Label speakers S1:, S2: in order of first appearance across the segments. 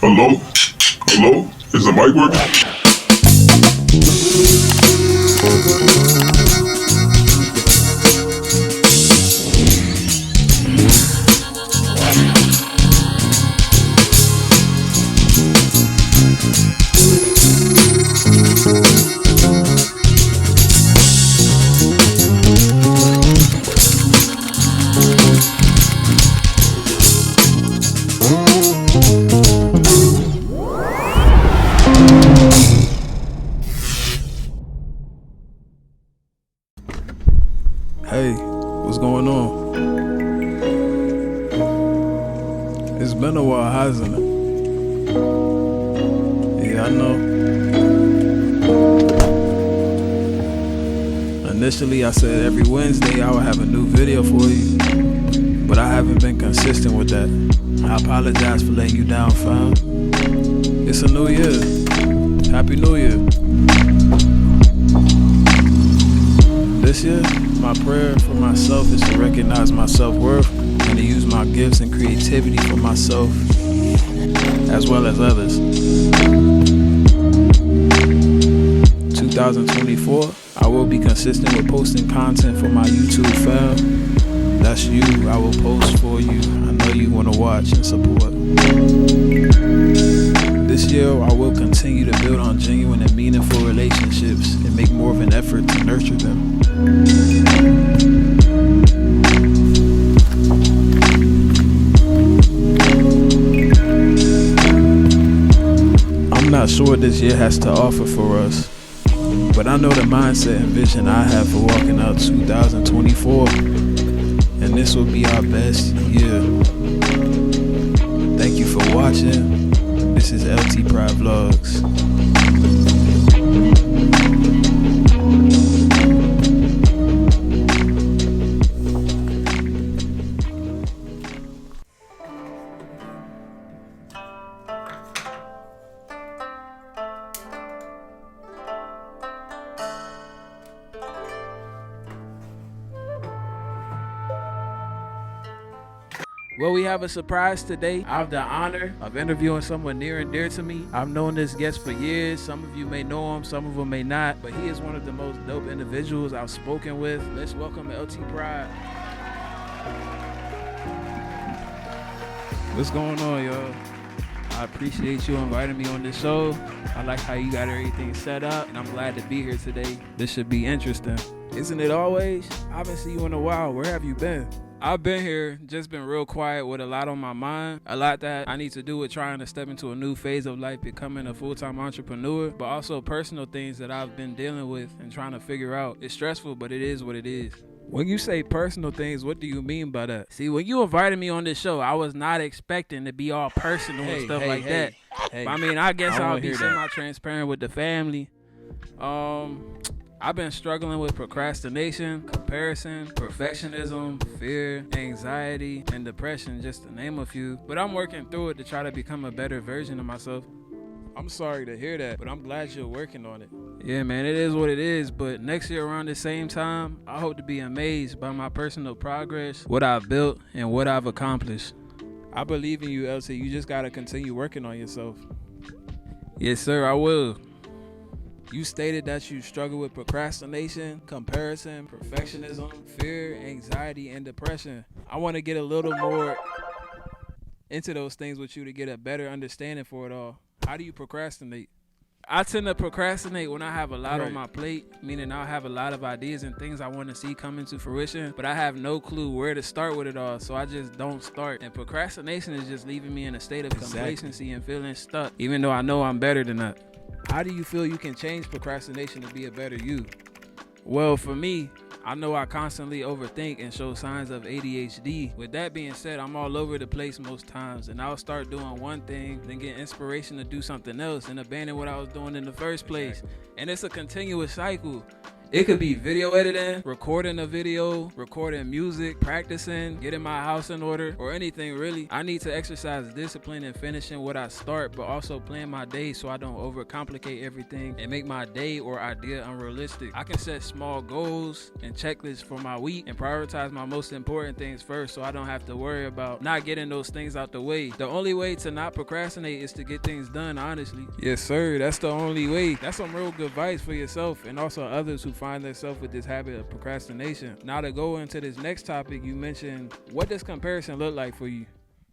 S1: Hello? Hello? Is the mic working?
S2: Hey, what's going on? It's been a while, hasn't it? Yeah, I know. Initially, I said every Wednesday I would have a new video for you, but I haven't been consistent with that. I apologize for letting you down, fam. It's a new year. Happy New Year. This year, my prayer for myself is to recognize my self-worth and to use my gifts and creativity for myself as well as others. 2024, I will be consistent with posting content for my YouTube fam. That's you, I will post for you. I know you want to watch and support. This year, I will continue to build on genuine and meaningful relationships and make more of an effort to nurture them. I'm not sure what this year has to offer for us, but I know the mindset and vision I have for walking out 2024, and this will be our best year. Thank you for watching. This is LTProdVlogz. Well, we have a surprise today. I have the honor of interviewing someone near and dear to me. I've known this guest for years. Some of you may know him, some of them may not, but he is one of the most dope individuals I've spoken with. Let's welcome LTProd. What's going on, y'all? I appreciate you inviting me on this show. I like how you got everything set up, and I'm glad to be here today. This should be interesting. Isn't it always? I haven't seen you in a while. Where have you been? I've been here, just been real quiet with a lot on my mind, a lot that I need to do with trying to step into a new phase of life, becoming a full-time entrepreneur, but also personal things that I've been dealing with and trying to figure out. It's stressful, but it is what it is. When you say personal things, what do you mean by that? See, when you invited me on this show, I was not expecting to be all personal and stuff like that. I mean, I guess I'll be semi-transparent with the family. I've been struggling with procrastination, comparison, perfectionism, fear, anxiety, and depression, just to name a few. But I'm working through it to try to become a better version of myself. I'm sorry to hear that, but I'm glad you're working on it. Yeah, man, it is what it is, but next year around the same time, I hope to be amazed by my personal progress, what I've built, and what I've accomplished. I believe in you, LT. You just gotta continue working on yourself. Yes, sir, I will. You stated that you struggle with procrastination, comparison, perfectionism, fear, anxiety, and depression. I want to get a little more into those things with you to get a better understanding for it all. How do you procrastinate? I tend to procrastinate when I have a lot on my plate, meaning I'll have a lot of ideas and things I want to see come into fruition, but I have no clue where to start with it all, so I just don't start. And procrastination is just leaving me in a state of complacency and feeling stuck, even though I know I'm better than that. How do you feel you can change procrastination to be a better you? Well, for me, I know I constantly overthink and show signs of ADHD. With that being said, I'm all over the place most times, and I'll start doing one thing, then get inspiration to do something else and abandon what I was doing in the first place. And it's a continuous cycle. It could be video editing, recording a video, recording music, practicing, getting my house in order, or anything really. I need to exercise discipline in finishing what I start, but also plan my day so I don't overcomplicate everything and make my day or idea unrealistic. I can set small goals and checklists for my week and prioritize my most important things first so I don't have to worry about not getting those things out the way. The only way to not procrastinate is to get things done, honestly. Yes, sir. That's the only way. That's some real good advice for yourself and also others who find themselves with this habit of procrastination. Now to go into this next topic, you mentioned, what does comparison look like for you?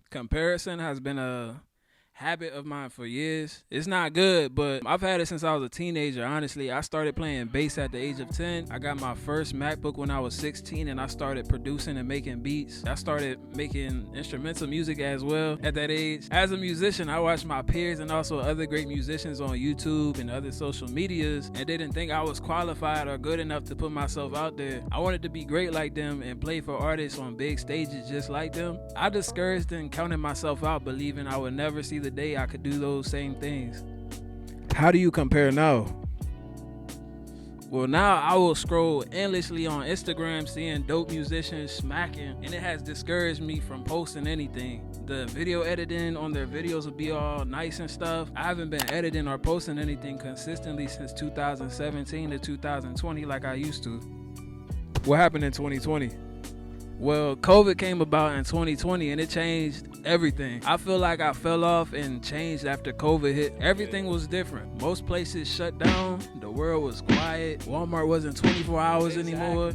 S2: Comparison has been a habit of mine for years. It's not good, but I've had it since I was a teenager. Honestly, I started playing bass at the age of 10. I got my first MacBook when I was 16, and I started producing and making beats. I started making instrumental music as well at that age. As a musician, I watched my peers and also other great musicians on YouTube and other social medias, and didn't think I was qualified or good enough to put myself out there. I wanted to be great like them and play for artists on big stages just like them. I discouraged and counted myself out, believing I would never see the day I could do those same things. How do you compare now? Well, now I will scroll endlessly on Instagram seeing dope musicians smacking, and it has discouraged me from posting anything. The video editing on their videos will be all nice and stuff. I haven't been editing or posting anything consistently since 2017 to 2020 like I used to. What happened in 2020? Well, COVID came about in 2020 and it changed everything. I feel like I fell off and changed after COVID hit. Everything was different. Most places shut down. The world was quiet. Walmart wasn't 24 hours anymore.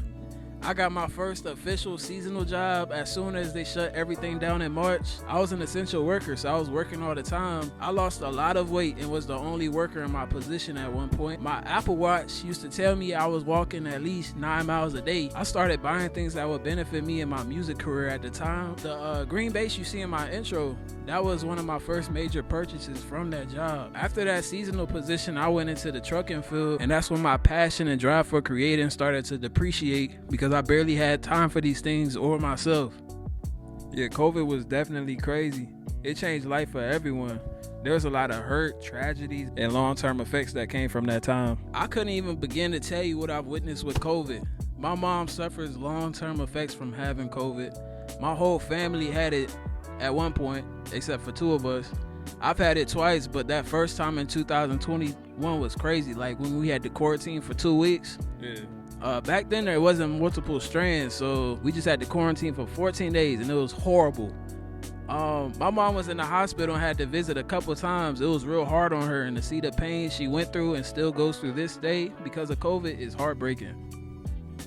S2: I got my first official seasonal job as soon as they shut everything down in March. I was an essential worker, so I was working all the time. I lost a lot of weight and was the only worker in my position at one point. My Apple Watch used to tell me I was walking at least 9 miles a day. I started buying things that would benefit me in my music career at the time. The green base you see in my intro, that was one of my first major purchases from that job. After that seasonal position, I went into the trucking field, and that's when my passion and drive for creating started to depreciate because I barely had time for these things or myself. Yeah, COVID was definitely crazy. It changed life for everyone. There was a lot of hurt, tragedies, and long-term effects that came from that time. I couldn't even begin to tell you what I've witnessed with COVID. My mom suffers long-term effects from having COVID. My whole family had it at one point, except for two of us. I've had it twice, but that first time in 2021 was crazy. Like when we had to quarantine for 2 weeks. Yeah. Back then there wasn't multiple strands, so we just had to quarantine for 14 days, and it was horrible. My mom was in the hospital and had to visit a couple times. It was real hard on her, and to see the pain she went through and still goes through this day because of COVID is heartbreaking.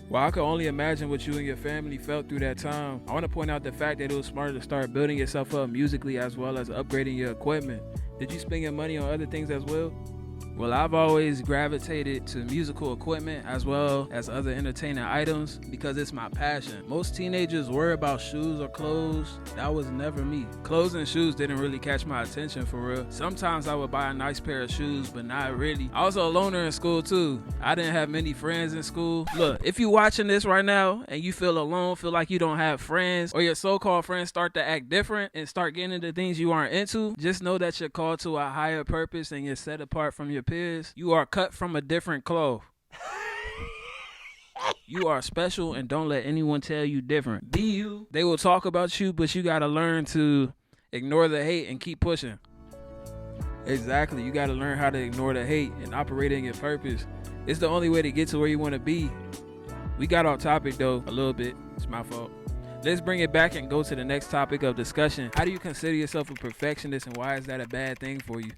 S2: Well, I could only imagine what you and your family felt through that time. I want to point out the fact that it was smarter to start building yourself up musically as well as upgrading your equipment. Did you spend your money on other things as well? Well, I've always gravitated to musical equipment as well as other entertaining items because it's my passion. Most teenagers worry about shoes or clothes. That was never me. Clothes and shoes didn't really catch my attention for real. Sometimes I would buy a nice pair of shoes, but not really. I was a loner in school too. I didn't have many friends in school. Look, if you're watching this right now and you feel alone, feel like you don't have friends, or your so-called friends start to act different and start getting into things you aren't into, just know that you're called to a higher purpose and you're set apart from your peers. You are cut from a different cloth. You are special, and don't let anyone tell you different. Be you. They will talk about you, but you gotta learn to ignore the hate and keep pushing. Exactly. You gotta learn how to ignore the hate and operate in your purpose. It's the only way to get to where you want to be. We got off topic though a little bit. It's my fault. Let's bring it back and go to the next topic of discussion. How do you consider yourself a perfectionist, and why is that a bad thing for you?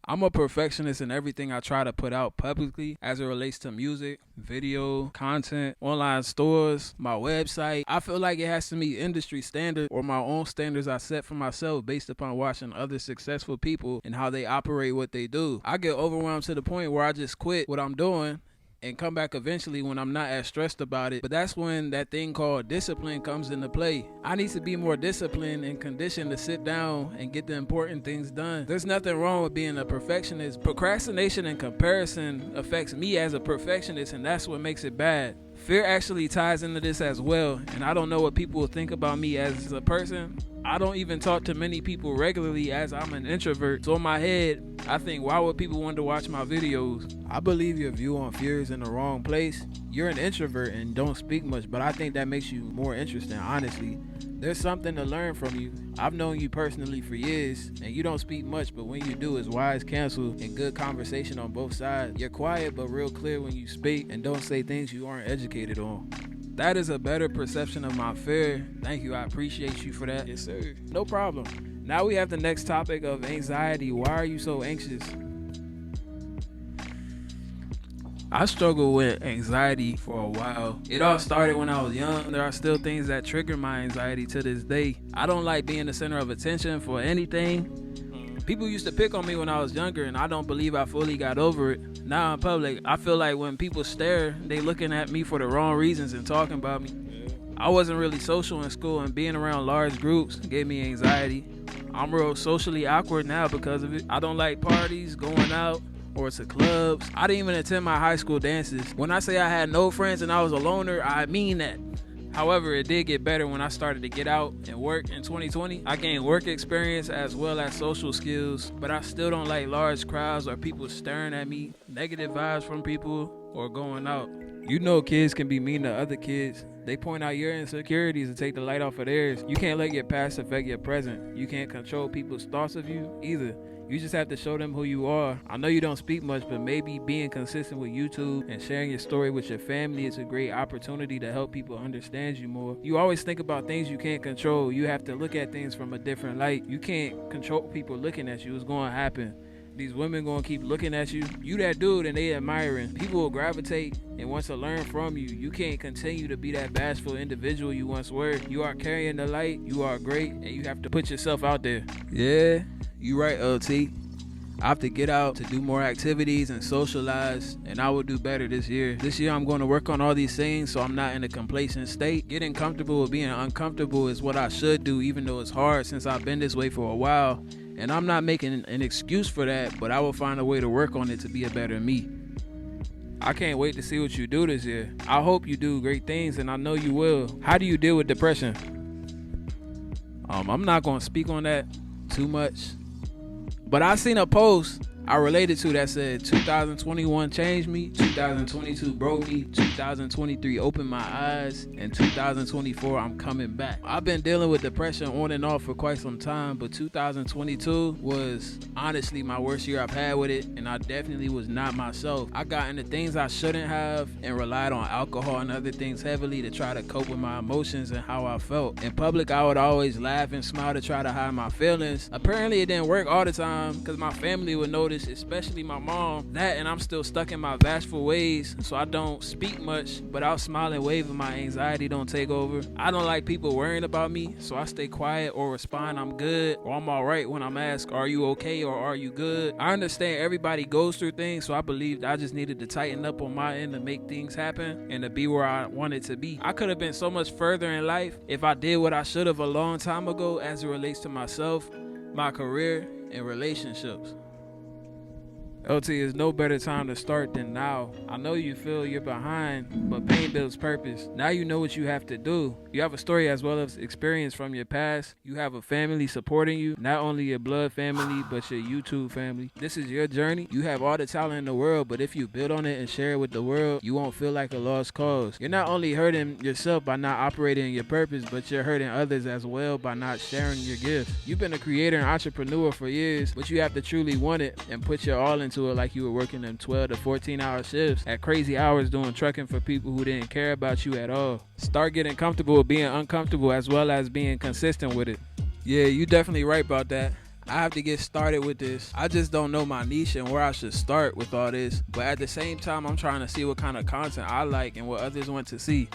S2: I'm a perfectionist in everything I try to put out publicly as it relates to music, video, content, online stores, my website. I feel like it has to meet industry standards or my own standards I set for myself based upon watching other successful people and how they operate what they do. I get overwhelmed to the point where I just quit what I'm doing and come back eventually when I'm not as stressed about it. But that's when that thing called discipline comes into play. I need to be more disciplined and conditioned to sit down and get the important things done. There's nothing wrong with being a perfectionist. Procrastination and comparison affects me as a perfectionist, and that's what makes it bad. Fear actually ties into this as well, and I don't know what people will think about me as a person. I don't even talk to many people regularly as I'm an introvert. So in my head, I think, why would people want to watch my videos? I believe your view on fear is in the wrong place. You're an introvert and don't speak much, but I think that makes you more interesting, honestly. There's something to learn from you. I've known you personally for years, and you don't speak much, but when you do, it's wise counsel and good conversation on both sides. You're quiet but real clear when you speak, and don't say things you aren't educated on. That is a better perception of my fear. Thank you, I appreciate you for that. Yes, sir. No problem. Now we have the next topic of anxiety. Why are you so anxious? I struggled with anxiety for a while. It all started when I was young. There are still things that trigger my anxiety to this day. I don't like being the center of attention for anything. People used to pick on me when I was younger, and I don't believe I fully got over it. Now in public, I feel like when people stare, they looking at me for the wrong reasons and talking about me. I wasn't really social in school, and being around large groups gave me anxiety. I'm real socially awkward now because of it. I don't like parties, going out, or to clubs. I didn't even attend my high school dances. When I say I had no friends and I was a loner, I mean that. However, it did get better when I started to get out and work in 2020. I gained work experience as well as social skills, but I still don't like large crowds or people staring at me, negative vibes from people, or going out. You know kids can be mean to other kids. They point out your insecurities and take the light off of theirs. You can't let your past affect your present. You can't control people's thoughts of you either. You just have to show them who you are. I know you don't speak much, but maybe being consistent with YouTube and sharing your story with your family is a great opportunity to help people understand you more. You always think about things you can't control. You have to look at things from a different light. You can't control people looking at you. It's going to happen. These women going to keep looking at you. You that dude and they admiring. People will gravitate and want to learn from you. You can't continue to be that bashful individual you once were. You are carrying the light. You are great, and you have to put yourself out there. Yeah. You right, LT. I have to get out to do more activities and socialize, and I will do better this year. This year I'm going to work on all these things so I'm not in a complacent state. Getting comfortable with being uncomfortable is what I should do, even though it's hard since I've been this way for a while. And I'm not making an excuse for that, but I will find a way to work on it to be a better me. I can't wait to see what you do this year. I hope you do great things, and I know you will. How do you deal with depression? I'm not going to speak on that too much. But I seen a post I related to that said 2021 changed me, 2022 broke me, 2023 opened my eyes, and 2024 I'm coming back. I've been dealing with depression on and off for quite some time, but 2022 was honestly my worst year I've had with it, and I definitely was not myself. I got into things I shouldn't have and relied on alcohol and other things heavily to try to cope with my emotions and how I felt. In public, I would always laugh and smile to try to hide my feelings. Apparently, it didn't work all the time because my family would notice, especially my mom, that, and I'm still stuck in my bashful ways, so I don't speak much, but I'll smile and wave and my anxiety don't take over. I don't like people worrying about me, so I stay quiet or respond I'm good or I'm alright when I'm asked are you okay or are you good. I understand everybody goes through things, so I believed I just needed to tighten up on my end to make things happen and to be where I wanted to be. I could have been so much further in life if I did what I should have a long time ago as it relates to myself, my career, and relationships. LT, is no better time to start than now. I know you feel you're behind, but pain builds purpose. Now you know what you have to do. You have a story as well as experience from your past. You have a family supporting you, not only your blood family, but your YouTube family. This is your journey. You have all the talent in the world, but if you build on it and share it with the world, you won't feel like a lost cause. You're not only hurting yourself by not operating in your purpose, but you're hurting others as well by not sharing your gift. You've been a creator and entrepreneur for years, but you have to truly want it and put your all into it, like you were working them 12 to 14 hour shifts at crazy hours doing trucking for people who didn't care about you at all. Start getting comfortable with being uncomfortable as well as being consistent with it. Yeah, you definitely right about that. I have to get started with this. I just don't know my niche and where I should start with all this, but at the same time I'm trying to see what kind of content I like and what others want to see.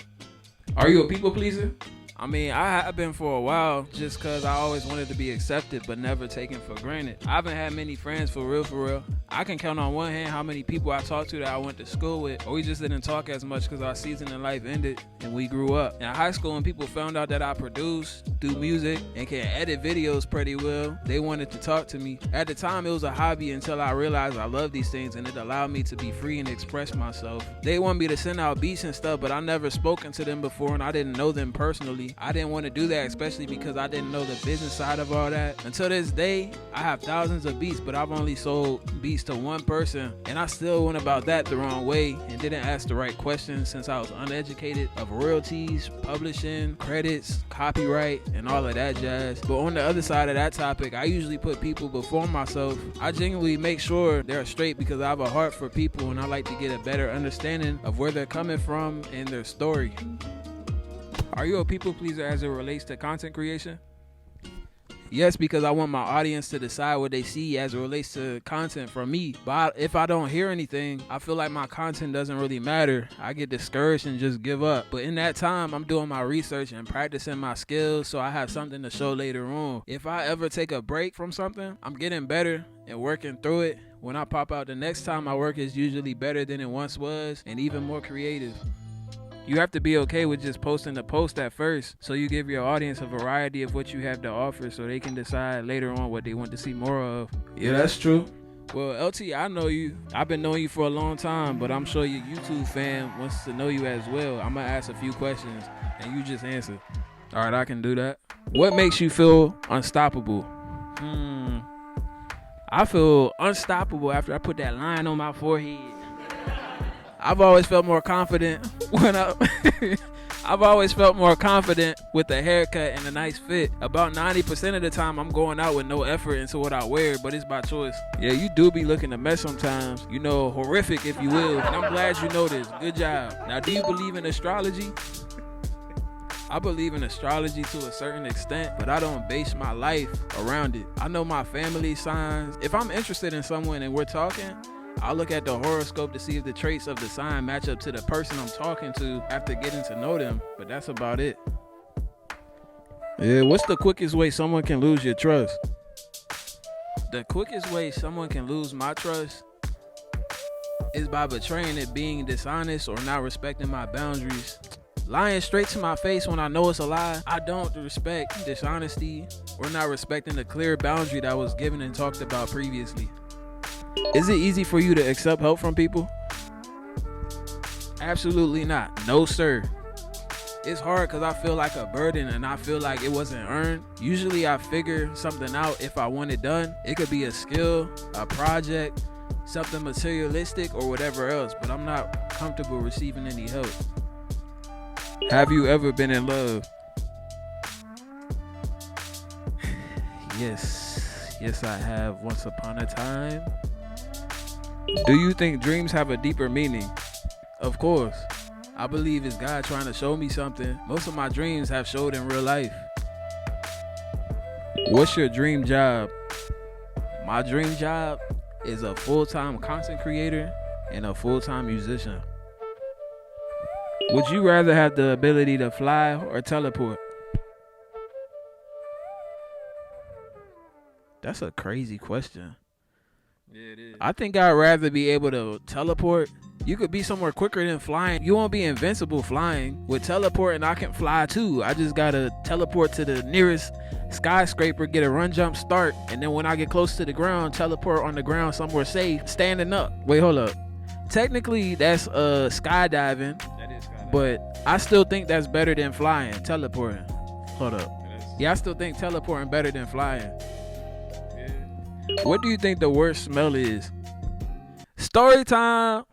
S2: Are you a people pleaser? I mean, I have been for a while just because I always wanted to be accepted but never taken for granted. I haven't had many friends for real. I I can count on one hand how many people I talked to that I went to school with, or we just didn't talk as much because our season in life ended and we grew up. In high school, when people found out that I produce, do music, and can edit videos pretty well, they wanted to talk to me. At the time, it was a hobby until I realized I love these things and it allowed me to be free and express myself. They want me to send out beats and stuff, but I never spoken to them before and I didn't know them personally. I didn't want to do that, especially because I didn't know the business side of all that. Until this day, I have thousands of beats, but I've only sold beats to one person, and I still went about that the wrong way and didn't ask the right questions since I was uneducated of royalties, publishing, credits, copyright, and all of that jazz. But on the other side of that topic, I usually put people before myself. I genuinely make sure they're straight because I have a heart for people and I like to get a better understanding of where they're coming from and their story. Are you a people pleaser as it relates to content creation? Yes, because I want my audience to decide what they see as it relates to content from me. But if I don't hear anything, I feel like my content doesn't really matter. I get discouraged and just give up. But in that time, I'm doing my research and practicing my skills so I have something to show later on. If I ever take a break from something, I'm getting better and working through it. When I pop out the next time, my work is usually better than it once was and even more creative. You have to be okay with just posting the post at first, so you give your audience a variety of what you have to offer so they can decide later on what they want to see more of. Yeah, that's true. Well, LT, I know you. I've been knowing you for a long time, but I'm sure your YouTube fan wants to know you as well. I'm going to ask a few questions, and you just answer. All right, I can do that. What makes you feel unstoppable? I feel unstoppable after I put that line on my forehead. I've always felt more confident I've always felt more confident with a haircut and a nice fit. About 90% of the time, I'm going out with no effort into what I wear, but it's by choice. Yeah, you do be looking a mess sometimes. You know, horrific, if you will. And I'm glad you know this. Good job. Now, do you believe in astrology? I believe in astrology to a certain extent, but I don't base my life around it. I know my family signs. If I'm interested in someone and we're talking, I'll look at the horoscope to see if the traits of the sign match up to the person I'm talking to after getting to know them, but that's about it. Yeah, what's the quickest way someone can lose your trust? The quickest way someone can lose my trust is by betraying it, being dishonest, or not respecting my boundaries. Lying straight to my face when I know it's a lie. I don't respect dishonesty or not respecting the clear boundary that was given and talked about previously. Is it easy for you to accept help from people? Absolutely not. No, sir. It's hard because I feel like a burden and I feel like it wasn't earned. Usually I figure something out if I want it done. It could be a skill, a project, something materialistic, or whatever else, but I'm not comfortable receiving any help. Have you ever been in love? Yes, I have once upon a time. Do you think dreams have a deeper meaning? Of course. I believe it's God trying to show me something. Most of my dreams have showed in real life. What's your dream job? My dream job is a full-time content creator and a full-time musician. Would you rather have the ability to fly or teleport? That's a crazy question. Yeah, it is. I think I'd rather be able to teleport. You could be somewhere quicker than flying. You won't be invincible flying. With teleporting, I can fly too. I just gotta teleport to the nearest skyscraper, get a run jump start, and then when I get close to the ground, teleport on the ground somewhere safe, standing up. Wait, hold up. Technically, that's skydiving. That is skydiving. But I still think that's better than flying, teleporting. Hold up. Yeah, I still think teleporting better than flying. What do you think the worst smell is? Story time.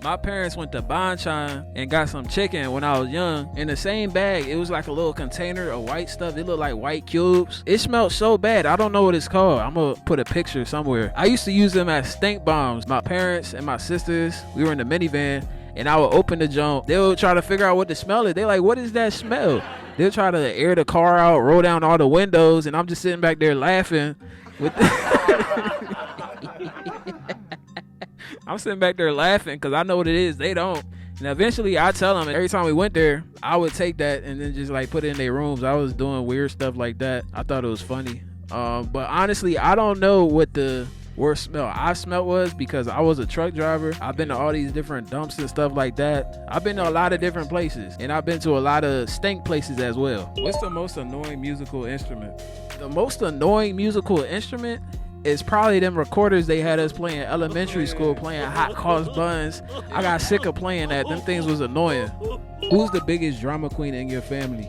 S2: My parents went to Banchan and got some chicken when I was young. In the same bag, it was like a little container of white stuff. It looked like white cubes. It smelled so bad. I don't know what it's called. I'm gonna put a picture somewhere. I used to use them as stink bombs. My parents and my sisters, we were in the minivan, and I would open the junk. They would try to figure out what the smell is. They're like, what is that smell? They'll try to air the car out, roll down all the windows, and I'm just sitting back there laughing with I'm sitting back there laughing because I know what it is. They don't. And eventually I tell them, every time we went there, I would take that and then just like put it in their rooms. I was doing weird stuff like that. I thought it was funny. But honestly, I don't know what the worst smell I smelled was because I was a truck driver. I've been to all these different dumps and stuff like that. I've been to a lot of different places, and I've been to a lot of stink places as well. What's the most annoying musical instrument? The most annoying musical instrument is probably them recorders they had us playing elementary school, playing Hot Cross Buns. I got sick of playing that. Them things was annoying. Who's the biggest drama queen in your family?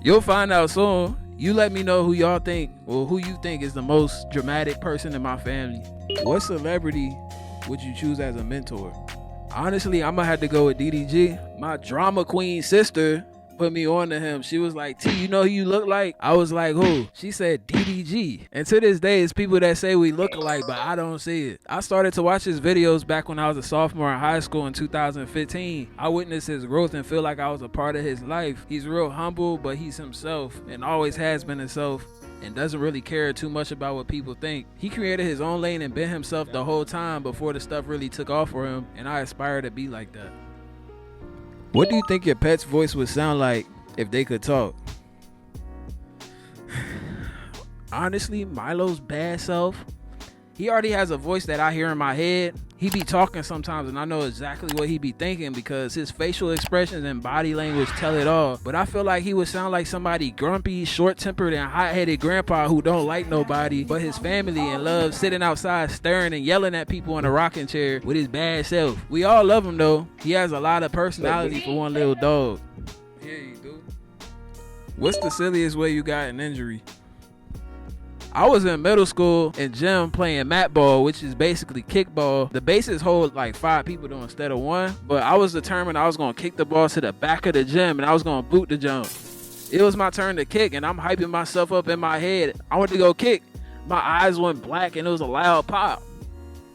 S2: You'll find out soon. You let me know who y'all think, or who you think is the most dramatic person in my family. What celebrity would you choose as a mentor? Honestly, I'm gonna have to go with DDG. My drama queen sister put me on to him. She was like, T, you know who you look like? I was like, who? She said DDG. And to this day, it's people that say we look alike, but I don't see it. I started to watch his videos back when I was a sophomore in high school in 2015. I witnessed his growth and feel like I was a part of his life. He's real humble, but he's himself and always has been himself, and doesn't really care too much about what people think. He created his own lane and been himself the whole time before the stuff really took off for him, and I aspire to be like that. What do you think your pet's voice would sound like if they could talk? Honestly, Milo's bad self, he already has a voice that I hear in my head. He be talking sometimes and I know exactly what he be thinking because his facial expressions and body language tell it all. But I feel like he would sound like somebody grumpy, short-tempered, and hot-headed grandpa who don't like nobody but his family and loves sitting outside staring and yelling at people in a rocking chair with his bad self. We all love him though. He has a lot of personality for one little dog. Yeah, you do. What's the silliest way you got an injury? I was in middle school in gym playing mat ball, which is basically kickball. The bases hold like 5 people though instead of 1, but I was determined I was gonna kick the ball to the back of the gym and I was gonna boot the jump. It was my turn to kick and I'm hyping myself up in my head. I went to go kick. My eyes went black and it was a loud pop.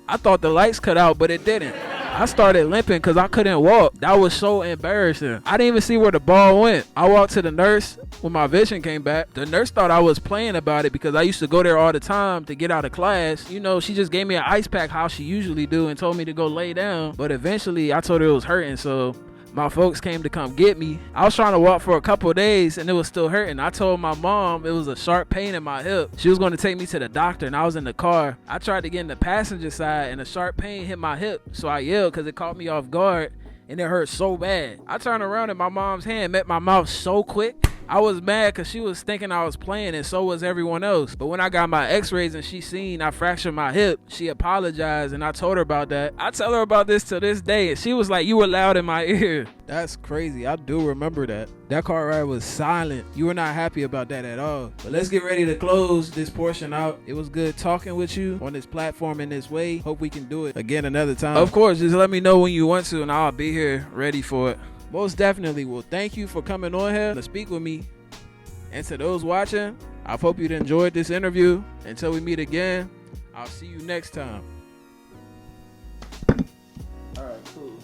S2: I thought the lights cut out, but it didn't. I started limping because I couldn't walk. That was so embarrassing. I didn't even see where the ball went. I walked to the nurse when my vision came back. The nurse thought I was playing about it because I used to go there all the time to get out of class. You know, she just gave me an ice pack how she usually do and told me to go lay down. But eventually I told her it was hurting, so my folks came to come get me. I was trying to walk for a couple of days and it was still hurting. I told my mom it was a sharp pain in my hip. She was going to take me to the doctor and I was in the car. I tried to get in the passenger side and a sharp pain hit my hip. So I yelled because it caught me off guard and it hurt so bad. I turned around and my mom's hand met my mouth so quick. I was mad because she was thinking I was playing and so was everyone else. But when I got my x-rays and she seen I fractured my hip, she apologized and I told her about that. I tell her about this to this day and she was like, you were loud in my ear. That's crazy. I do remember that. That car ride was silent. You were not happy about that at all. But let's get ready to close this portion out. It was good talking with you on this platform in this way. Hope we can do it again another time. Of course, just let me know when you want to and I'll be here ready for it. Most definitely. Well, thank you for coming on here to speak with me. And to those watching, I hope you enjoyed this interview. Until we meet again, I'll see you next time. All right, cool.